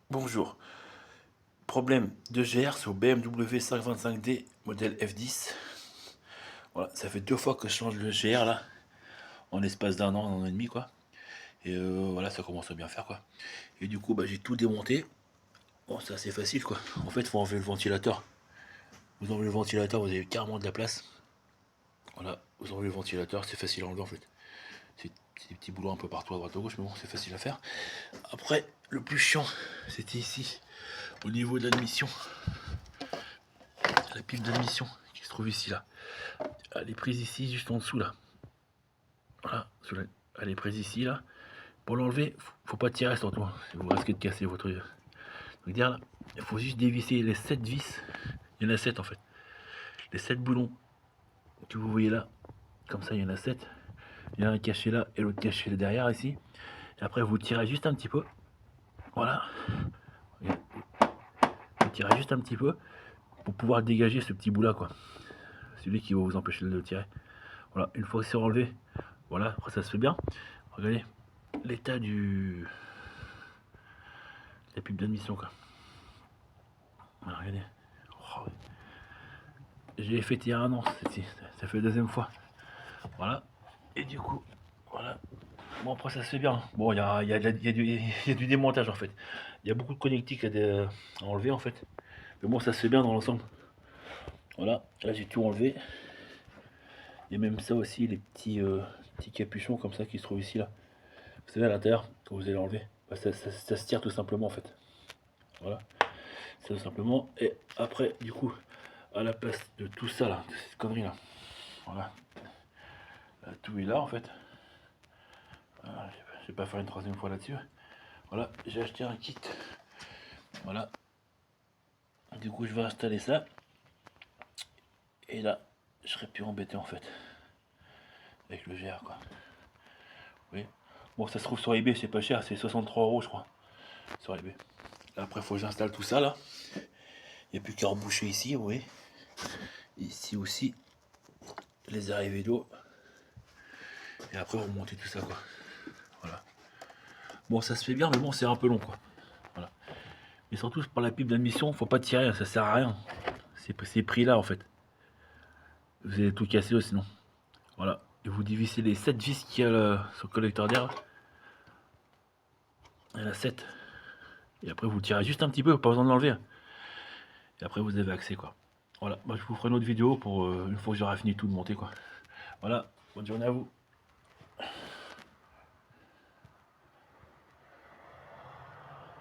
Bonjour. Problème de GR sur BMW 525D modèle F10. Voilà, ça fait 2 fois que je change le GR là, en l'espace d'un an et demi quoi. Et voilà, ça commence à bien faire quoi. Et du coup, bah, j'ai tout démonté. Bon, c'est assez facile quoi. En fait, faut enlever le ventilateur. Vous enlevez le ventilateur, vous avez carrément de la place. Voilà, vous enlevez le ventilateur, c'est facile à enlever en fait. C'est des petits boulots un peu partout à droite à gauche, mais bon, c'est facile à faire. Après, le plus chiant, c'était ici, au niveau de l'admission. La pile d'admission qui se trouve ici là. Elle est prise ici, juste en dessous là. Voilà, elle est prise ici là. Pour l'enlever, faut pas tirer sur toi. Vous risquez de casser votre truc là. Il faut juste dévisser les 7 vis. Il y en a 7 en fait. Les 7 boulons que vous voyez là. Comme ça, il y en a 7. Il y en a un caché là et l'autre caché derrière ici. Et après, vous tirez juste un petit peu. Voilà. Vous tirez juste un petit peu pour pouvoir dégager ce petit bout là quoi. Celui qui va vous empêcher de le tirer. Voilà, une fois que c'est enlevé, voilà, après ça se fait bien. Regardez l'état la pub d'admission quoi. Voilà, regardez. Oh, j'ai fait il y a un an, ça fait la deuxième fois. Voilà. Et du coup, voilà. Bon après ça se fait bien. Bon il y a du démontage en fait. Il y a beaucoup de connectiques à enlever en fait. Mais bon ça se fait bien dans l'ensemble. Voilà, là j'ai tout enlevé. Il y a même ça aussi, les petits capuchons comme ça qui se trouvent ici là. Vous savez à l'intérieur, quand vous allez l'enlever, bah, ça se tire tout simplement en fait. Voilà, ça tout simplement. Et après, du coup, à la place de tout ça là, de cette connerie là, voilà, là, tout est là en fait. Voilà, je vais pas faire une troisième fois là-dessus. Voilà, j'ai acheté un kit. Voilà. Du coup, je vais installer ça. Et là, je serais plus embêté en fait. Avec le GR quoi. Oui. Bon, ça se trouve sur eBay, c'est pas cher, c'est 63 € je crois. Sur eBay. Après, il faut que j'installe tout ça là. Il n'y a plus qu'à reboucher ici, vous voyez. Ici aussi, les arrivées d'eau. Et après, remonter tout ça, quoi. Voilà. Bon, ça se fait bien, mais bon, c'est un peu long, quoi. Voilà. Et surtout, par la pipe d'admission, faut pas tirer, ça sert à rien. C'est pris là, en fait. Vous allez tout casser, sinon. Voilà. Et vous divisez les 7 vis qu'il y a sur le collecteur d'air. Il y en a 7. Et après, vous tirez juste un petit peu, pas besoin de l'enlever. Et après, vous avez accès, quoi. Voilà. Moi, je vous ferai une autre vidéo pour une fois que j'aurai fini tout de monter, quoi. Voilà. Bonne journée à vous.